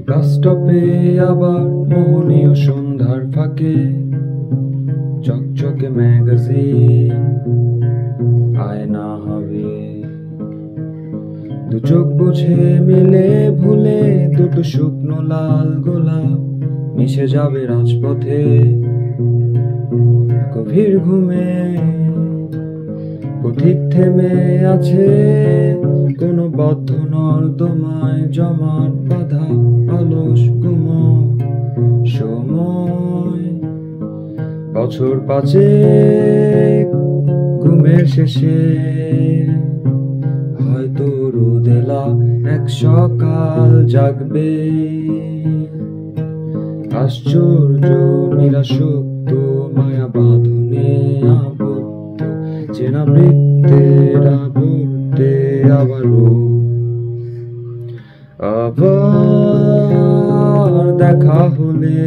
বাস স্টপে আবার মোহনীয় সন্ধ্যার ফাঁকে চকচকে ম্যাগাজিন আয়না হবে, দু চোখ বুঝে মিলে ভুলে দুটো শুকনো লাল গোলাপ মিশে যাবে রাজপথে গভীর ঘুমে। পথিক থেমে আছে কোন বদ্ধ নর্দমায়, জমাট বাঁধা অলস গুমো সময়। বছর পাঁচেক ঘুমের শেষে হয়তো রোদেলা এক সকাল জাগবে। আশ্চর্য নিরাসক্ত মায়া বাঁধনে আবদ্ধ চেনা বৃত্তের আবর্তে আবারও আবার দেখা হলে